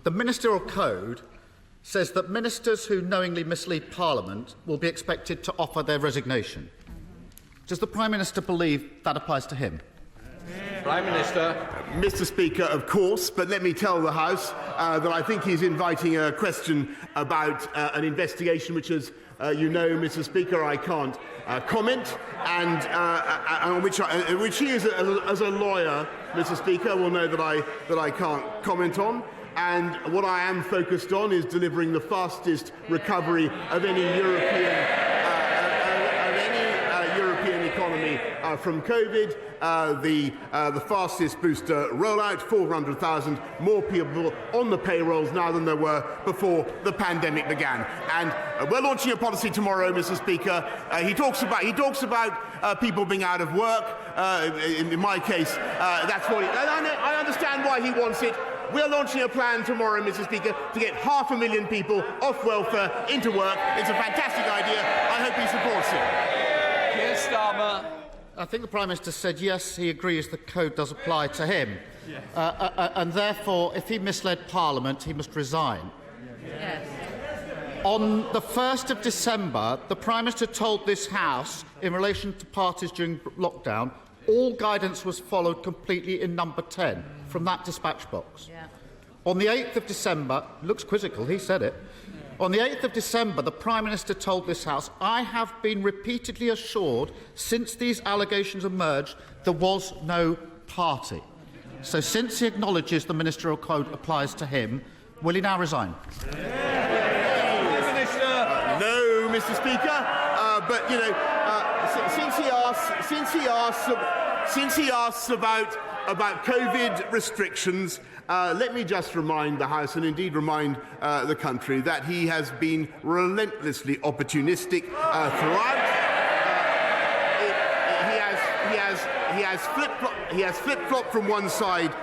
The Ministerial Code says that ministers who knowingly mislead Parliament will be expected to offer their resignation. Does the Prime Minister believe that applies to him? Prime Minister. Mr. Speaker, of course, but let me tell the House that I think he's inviting a question about an investigation which, as you know, Mr. Speaker, I can't comment, and which he, as a lawyer, Mr. Speaker, will know that I can't comment on. And what I am focused on is delivering the fastest recovery of any European economy from COVID, the fastest booster rollout, 400,000 more people on the payrolls now than there were before the pandemic began. And we're launching a policy tomorrow, Mr. Speaker. He talks about people being out of work. In my case, that's what I understand why he wants it. We're launching a plan tomorrow, Mr. Speaker, to get 500,000 people off welfare into work. It's a fantastic idea. I hope he supports it. Keir Starmer. I think the Prime Minister said yes, he agrees the code does apply to him. Yes. And therefore, if he misled Parliament, he must resign. Yes. On the 1st of December, the Prime Minister told this House, in relation to parties during lockdown, all guidance was followed completely in number 10 from that dispatch box. Yeah. On the 8th of December, looks quizzical, he said it. On the 8th of December, the Prime Minister told this House, I have been repeatedly assured since these allegations emerged there was no party. So since he acknowledges the Ministerial Code applies to him, will he now resign? No, Mr. Speaker. But you know, since he asks about COVID restrictions, let me just remind the House, and indeed remind the country, that he has been relentlessly opportunistic throughout. He has flip-flopped from one side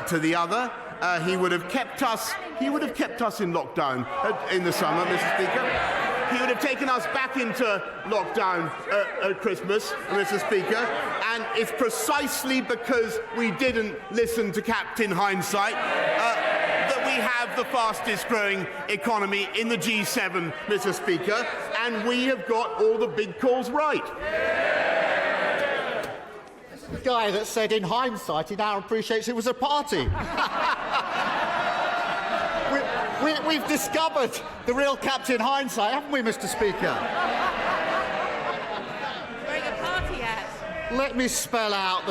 to the other. He would have kept us in lockdown in the summer, Mr. Speaker. He would have taken us back into lockdown at Christmas, Mr. Speaker, and it's precisely because we didn't listen to Captain Hindsight that we have the fastest growing economy in the G7, Mr. Speaker, and we have got all the big calls right. The guy that said in hindsight he now appreciates it was a party. We've discovered the real Captain Hindsight, haven't we, Mr. Speaker? Wearing a party hat. Let me spell out.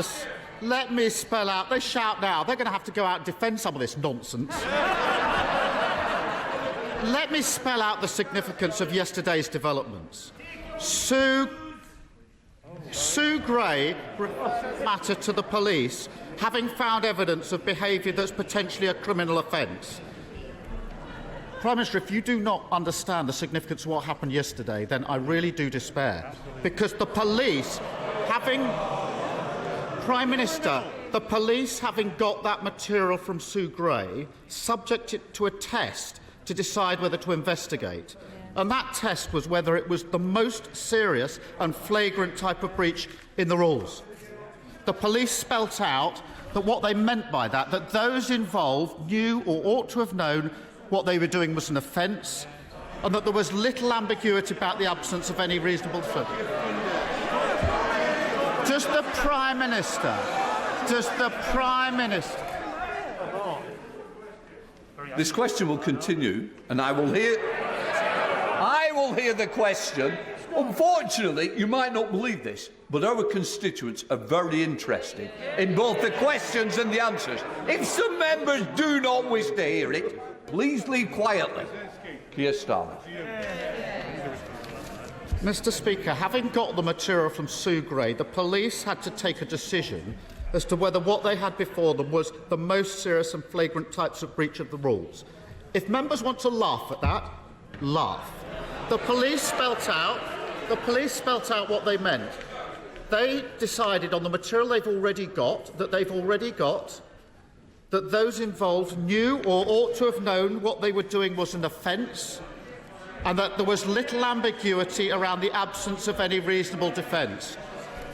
They shout now. They're going to have to go out and defend some of this nonsense. Let me spell out the significance of yesterday's developments. Sue Gray matter to the police, having found evidence of behaviour that's potentially a criminal offence. Prime Minister, if you do not understand the significance of what happened yesterday, then I really do despair. Because the police, Prime Minister, the police having got that material from Sue Gray, subject it to a test to decide whether to investigate. And that test was whether it was the most serious and flagrant type of breach in the rules. The police spelt out that what they meant by that those involved knew or ought to have known what they were doing was an offence, and that there was little ambiguity about the absence of any reasonable threat. Does the Prime Minister, This question will continue, and I will hear the question. Unfortunately, you might not believe this, but our constituents are very interested in both the questions and the answers. If some members do not wish to hear it, please leave quietly. Keir Starmer. Mr. Speaker, having got the material from Sue Gray, the police had to take a decision as to whether what they had before them was the most serious and flagrant types of breach of the rules. If members want to laugh at that, laugh. The police spelt out what they meant. They decided on the material they've already got that those involved knew or ought to have known what they were doing was an offence, and that there was little ambiguity around the absence of any reasonable defence.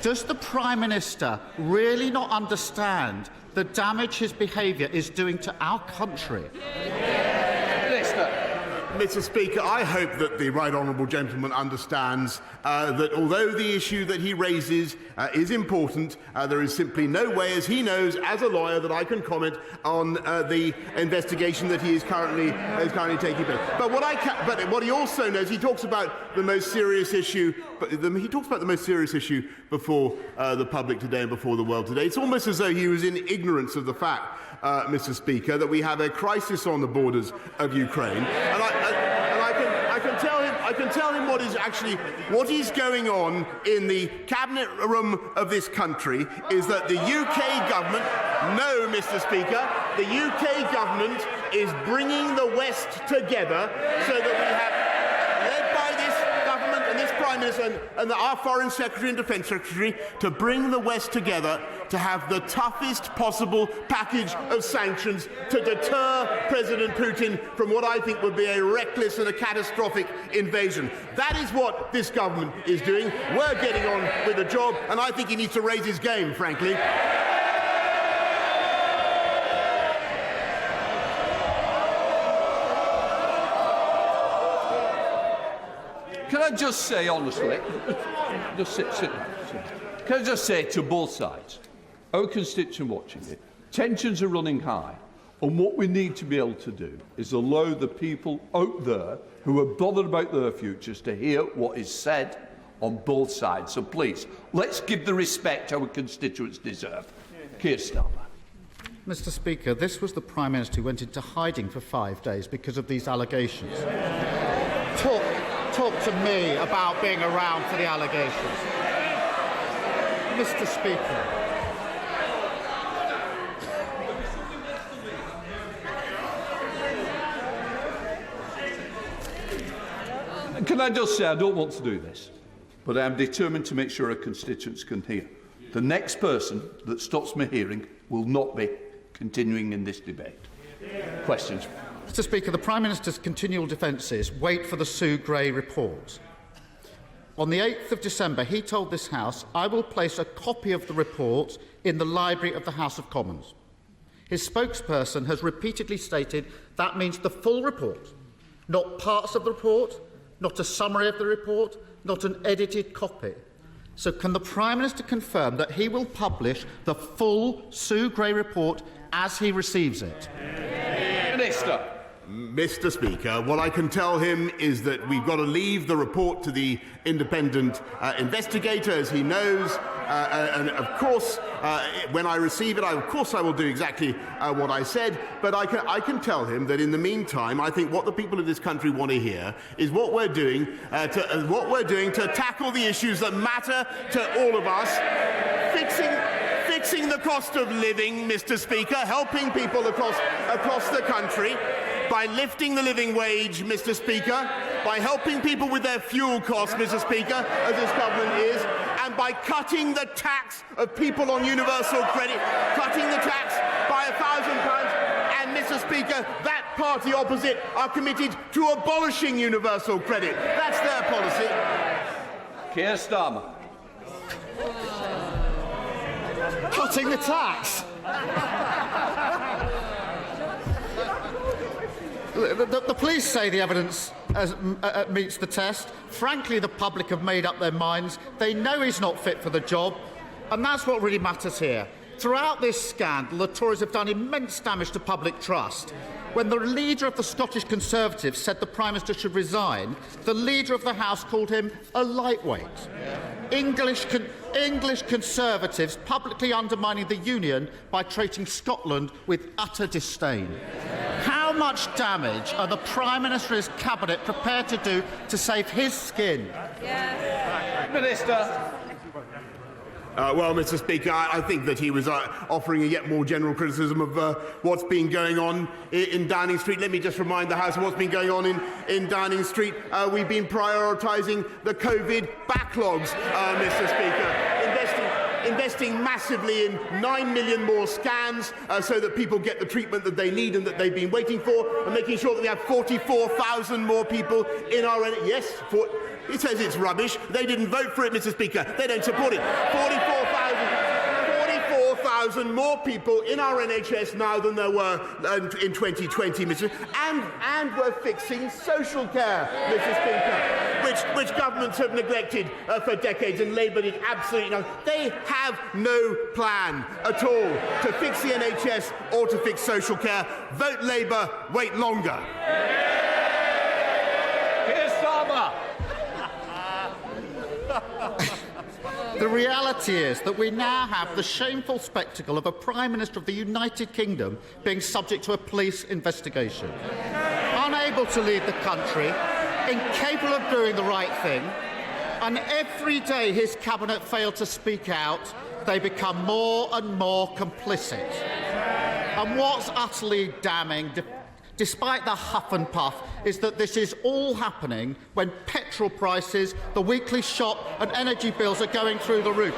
Does the Prime Minister really not understand the damage his behaviour is doing to our country? Mr. Speaker, I hope that the right honourable gentleman understands that although the issue that he raises is important, there is simply no way, as he knows, as a lawyer, that I can comment on the investigation that he is currently taking place. But what he also knows, he talks about the most serious issue. He talks about the most serious issue before the public today and before the world today. It's almost as though he was in ignorance of the fact, Mr. Speaker, that we have a crisis on the borders of Ukraine, and I can tell him what is going on in the cabinet room of this country is that the UK government, no, Mr. Speaker, the UK government is bringing the West together so that we have, led by this government and this Prime Minister and our Foreign Secretary and Defence Secretary, to bring the West together to have the toughest possible package of sanctions to deter President Putin from what I think would be a reckless and a catastrophic invasion. That is what this government is doing. We're getting on with the job, and I think he needs to raise his game, frankly. Can I just say honestly, can I just say to both sides, our constituent watching it, tensions are running high, and what we need to be able to do is allow the people out there who are bothered about their futures to hear what is said on both sides. So please, let's give the respect our constituents deserve. Keir Starmer. Mr. Speaker, this was the Prime Minister who went into hiding for 5 days because of these allegations. Talk to me about being around for the allegations. Mr. Speaker. Can I just say, I don't want to do this, but I am determined to make sure our constituents can hear. The next person that stops me hearing will not be continuing in this debate. Questions? Mr. Speaker, the Prime Minister's continual defences wait for the Sue Gray report. On the 8th of December, he told this House, "I will place a copy of the report in the library of the House of Commons." His spokesperson has repeatedly stated that means the full report, not parts of the report, not a summary of the report, not an edited copy. So can the Prime Minister confirm that he will publish the full Sue Gray report as he receives it? Minister. Mr. Speaker, what I can tell him is that we've got to leave the report to the independent investigator, as he knows, and of course, when I receive it, I will do exactly what I said. But I can tell him that in the meantime, I think what the people of this country want to hear is what we're doing to tackle the issues that matter to all of us, fixing the cost of living, Mr. Speaker, helping people across the country. By lifting the living wage, Mr. Speaker, by helping people with their fuel costs, Mr. Speaker, as this government is, and by cutting the tax of people on universal credit, cutting the tax by £1,000. And, Mr. Speaker, that party opposite are committed to abolishing universal credit. That's their policy. Keir Starmer. Cutting the tax. The police say the evidence meets the test. Frankly, the public have made up their minds. They know he's not fit for the job, and that's what really matters here. Throughout this scandal, the Tories have done immense damage to public trust. When the leader of the Scottish Conservatives said the Prime Minister should resign, the leader of the House called him a lightweight. English Conservatives publicly undermining the Union by treating Scotland with utter disdain. How much damage are the Prime Minister and his Cabinet prepared to do to save his skin? Yes. Minister. Well, Mr. Speaker, I think that he was offering a yet more general criticism of what's been going on in Downing Street. Let me just remind the House of what's been going on in Downing Street. We've been prioritising the COVID backlogs, Mr. Speaker, investing massively in 9 million more scans so that people get the treatment that they need and that they've been waiting for, and making sure that we have 44,000 more people in our... Yes, it says it's rubbish. They didn't vote for it, Mr. Speaker. They don't support it. 44,000 400,000 more people in our NHS now than there were in 2020, and we're fixing social care, Mr. Speaker, which governments have neglected for decades, and Labour did absolutely nothing. They have no plan at all to fix the NHS or to fix social care. Vote Labour, wait longer. Keir Starmer. The reality is that we now have the shameful spectacle of a Prime Minister of the United Kingdom being subject to a police investigation. Unable to lead the country, incapable of doing the right thing, and every day his cabinet fail to speak out, they become more and more complicit. And what's utterly damning, despite the huff and puff, is that this is all happening when petrol prices, the weekly shop and energy bills are going through the roof.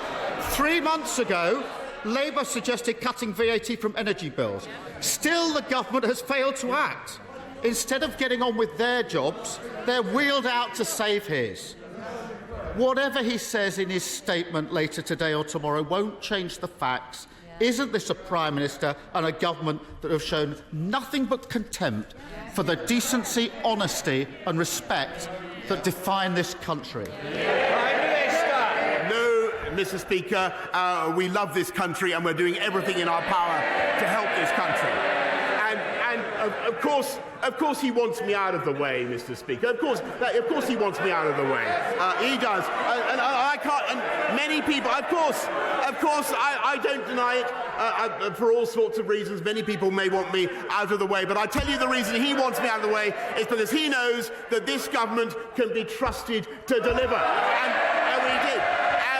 3 months ago, Labour suggested cutting VAT from energy bills. Still, the government has failed to act. Instead of getting on with their jobs, they're wheeled out to save his. Whatever he says in his statement later today or tomorrow won't change the facts. Isn't this a Prime Minister and a government that have shown nothing but contempt for the decency, honesty and respect that define this country? Prime Minister. No, Mr. Speaker, we love this country and we're doing everything in our power to help this country. And of course he wants me out of the way, Mr. Speaker. Of course he wants me out of the way. He does. And I can't, and many people, of course, I don't deny it for all sorts of reasons. Many people may want me out of the way, but I tell you the reason he wants me out of the way is because he knows that this government can be trusted to deliver. And we did.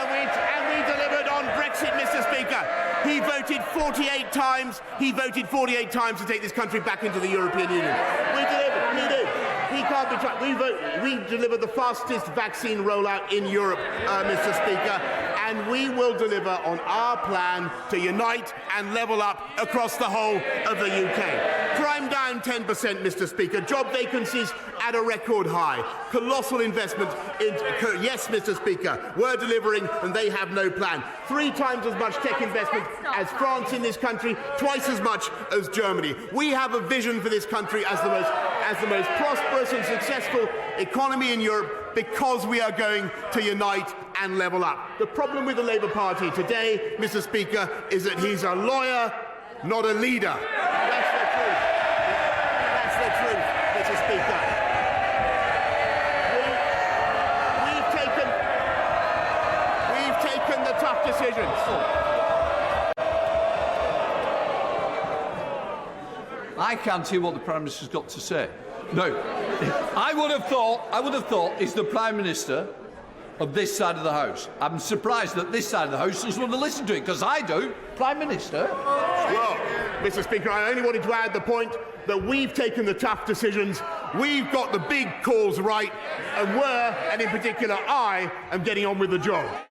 And we delivered on Brexit, Mr. Speaker. He voted 48 times. He voted 48 times to take this country back into the European Union. We delivered. He did. He can't be trusted. We delivered the fastest vaccine rollout in Europe, Mr. Speaker, and we will deliver on our plan to unite and level up across the whole of the UK. Crime down 10%, Mr. Speaker. Job vacancies at a record high. Colossal investment in... Yes, Mr. Speaker, we're delivering and they have no plan. 3 times as much tech investment as France in this country, twice as much as Germany. We have a vision for this country as the most prosperous and successful economy in Europe because we are going to unite and level up. The problem with the Labour Party today, Mr. Speaker, is that he's a lawyer, not a leader. That's the truth. That's the truth, Mr. Speaker. We've taken the tough decisions. I can't hear what the Prime Minister's got to say. No, I would have thought he's the Prime Minister of this side of the House. I'm surprised that this side of the House doesn't want to listen to it, because I do. Prime Minister. Well, Mr. Speaker, I only wanted to add the point that we've taken the tough decisions, we've got the big calls right, and in particular I, am getting on with the job.